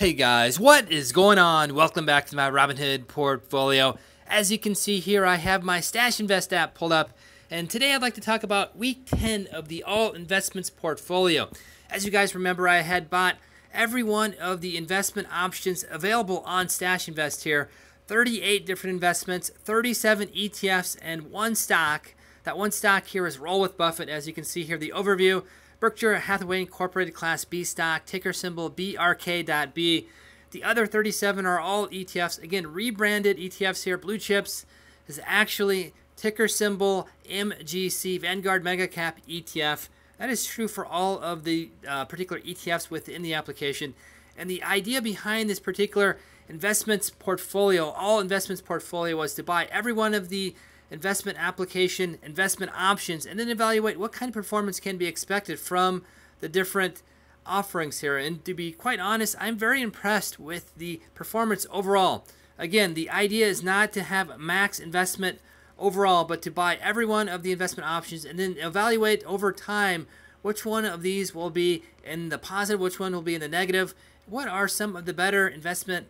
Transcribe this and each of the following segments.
Hey guys, what is going on? Welcome back to my Robinhood portfolio. As you can see here, I have my Stash Invest app pulled up, and today I'd like to talk about week 10 of the All Investments portfolio. As you guys remember, I had bought every one of the investment options available on Stash Invest here. 38 different investments, 37 ETFs, and one stock. That one stock here is Roll with Buffett. As you can see here, the overview. Berkshire Hathaway Incorporated Class B stock, ticker symbol BRK.B. The other 37 are all ETFs. Again, rebranded ETFs here. Blue Chips is actually ticker symbol MGC, Vanguard Mega Cap ETF. That is true for all of the particular ETFs within the application. And the idea behind this particular investments portfolio, all investments portfolio, was to buy every one of the investment application, investment options, and then evaluate what kind of performance can be expected from the different offerings here. And to be quite honest, I'm very impressed with the performance overall. Again, the idea is not to have max investment overall, but to buy every one of the investment options and then evaluate over time which one of these will be in the positive, which one will be in the negative, what are some of the better investment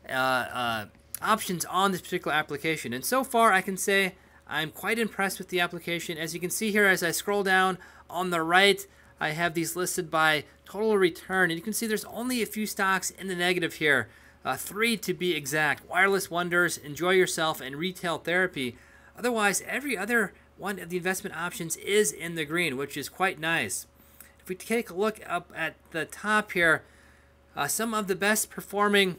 options on this particular application. And so far I can say I'm quite impressed with the application. As you can see here, as I scroll down on the right, I have these listed by total return, and you can see there's only a few stocks in the negative here, 3 to be exact: Wireless Wonders, Enjoy Yourself, and Retail Therapy. Otherwise, every other one of the investment options is in the green, which is quite nice. If we take a look up at the top here, some of the best performing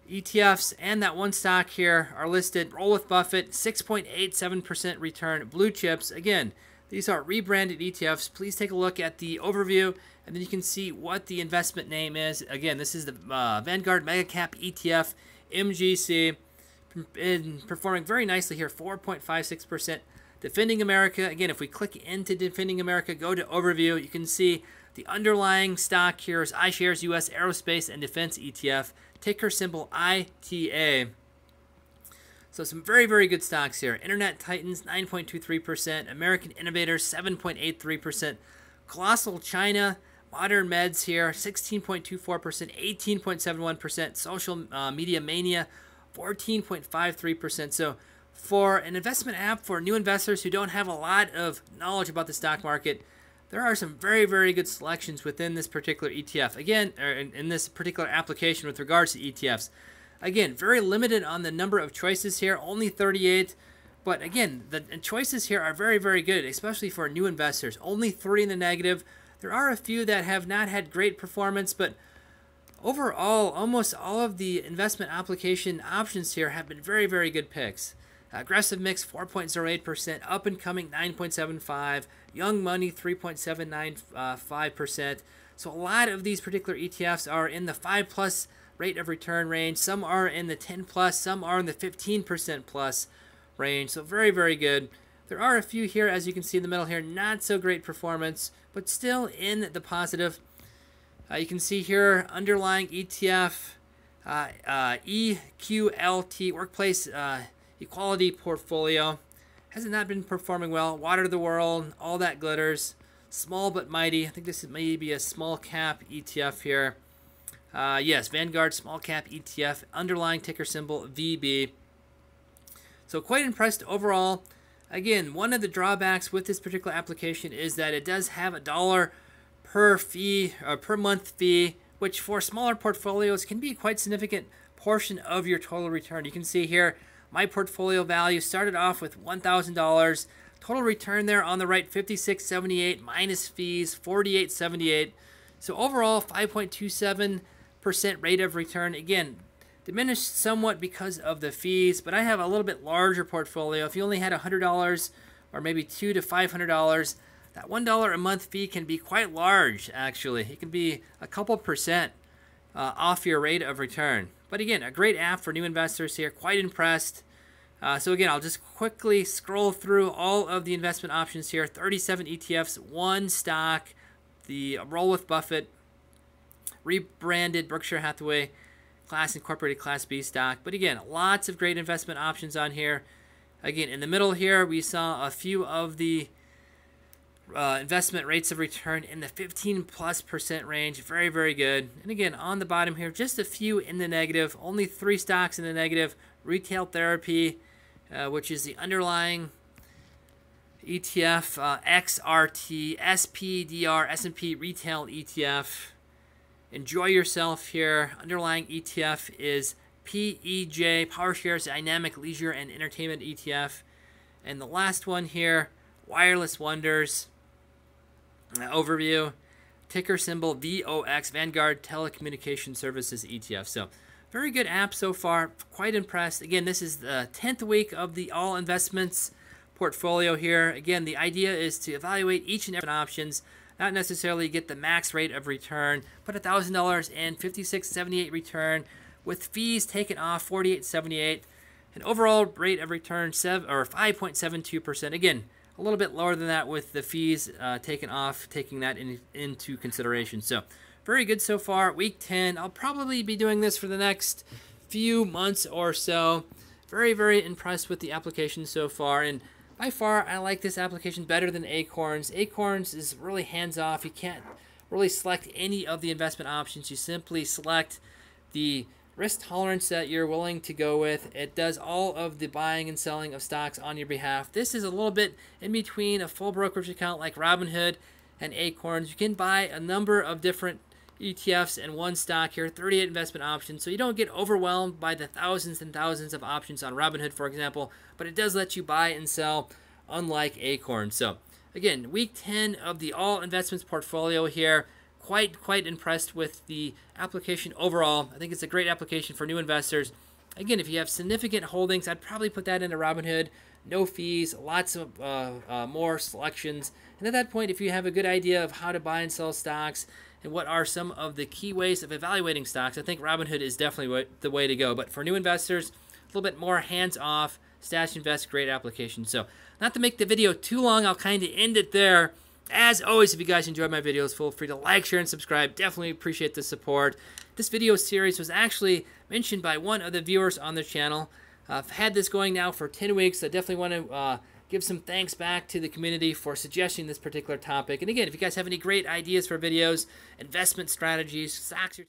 ETFs and that one stock here are listed. Roll with Buffett, 6.87% return. Blue Chips, again, these are rebranded ETFs. Please take a look at the overview, and then you can see what the investment name is. Again, this is the Vanguard Mega Cap ETF, MGC, performing very nicely here, 4.56%. Defending America, again, if we click into Defending America, go to overview, you can see the underlying stock here is iShares US Aerospace and Defense ETF, ticker symbol ITA. So some very, very good stocks here. Internet Titans, 9.23%. American Innovators, 7.83%. Colossal China, Modern Meds here, 16.24%, 18.71%. Social Media Mania, 14.53%. So for an investment app for new investors who don't have a lot of knowledge about the stock market, there are some very, very good selections within this particular ETF. Again, or in this particular application with regards to ETFs. Again, very limited on the number of choices here, only 38. But again, the choices here are very, very good, especially for new investors. Only 3 in the negative. There are a few that have not had great performance, but overall, almost all of the investment application options here have been very, very good picks. Aggressive Mix, 4.08%. Up and Coming, 9.75%. Young Money, 3.795%. So a lot of these particular ETFs are in the 5+ rate of return range. Some are in the 10+, some are in the 15% plus range. So very, very good. There are a few here, as you can see in the middle here, not so great performance, but still in the positive. You can see here, underlying ETF, EQLT, Workplace Equality Portfolio, has not been performing well. Water the World, All That Glitters, Small But Mighty. I think this is maybe a small cap ETF here. Yes, Vanguard Small Cap ETF, underlying ticker symbol VB. So quite impressed overall. Again, one of the drawbacks with this particular application is that it does have a $1 per fee or per month fee, which for smaller portfolios can be a quite significant portion of your total return. You can see here, my portfolio value started off with $1,000. Total return there on the right, $56.78 minus fees, $48.78. So overall, 5.27% rate of return. Again, diminished somewhat because of the fees, but I have a little bit larger portfolio. If you only had $100 or maybe $200 to $500, that $1 a month fee can be quite large, actually. It can be a couple percent off your rate of return. But again, a great app for new investors here. Quite impressed. So again, I'll just quickly scroll through all of the investment options here. 37 ETFs, one stock, the Roll with Buffett, rebranded Berkshire Hathaway Class Incorporated Class B stock. But again, lots of great investment options on here. Again, in the middle here, we saw a few of the investment rates of return in the 15+% range. Very, very good. And again, on the bottom here, just a few in the negative. Only 3 stocks in the negative. Retail Therapy, which is the underlying ETF, XRT, SPDR, S&P Retail ETF. Enjoy yourself here. Underlying ETF is PEJ, PowerShares Dynamic Leisure and Entertainment ETF. And the last one here, Wireless Wonders. Overview, ticker symbol VOX, Vanguard Telecommunication Services ETF. So very good app so far. Quite impressed. Again, this is the 10th week of the All Investments portfolio here. Again, the idea is to evaluate each and every options, not necessarily get the max rate of return. Put $1,000 and $56.78 return with fees taken off $48.78. An overall rate of return 5.72%. Again, a little bit lower than that with the fees taken off, taking that into consideration. So very good so far. Week 10. I'll probably be doing this for the next few months or so. Very, very impressed with the application so far. And by far, I like this application better than Acorns. Acorns is really hands-off. You can't really select any of the investment options. You simply select the risk tolerance that you're willing to go with. It does all of the buying and selling of stocks on your behalf. This is a little bit in between a full brokerage account like Robinhood and Acorns. You can buy a number of different ETFs in one stock here, 38 investment options, so you don't get overwhelmed by the thousands and thousands of options on Robinhood, for example, but it does let you buy and sell, unlike Acorns. So again, week 10 of the All Investments portfolio here. Quite impressed with the application overall. I think it's a great application for new investors. Again, if you have significant holdings, I'd probably put that into Robinhood. No fees, lots of more selections. And at that point, if you have a good idea of how to buy and sell stocks and what are some of the key ways of evaluating stocks, I think Robinhood is definitely the way to go. But for new investors, a little bit more hands-off, Stash Invest, great application. So not to make the video too long, I'll kind of end it there. As always, if you guys enjoyed my videos, feel free to like, share, and subscribe. Definitely appreciate the support. This video series was actually mentioned by one of the viewers on the channel. I've had this going now for 10 weeks. I definitely want to give some thanks back to the community for suggesting this particular topic. And again, if you guys have any great ideas for videos, investment strategies, stocks,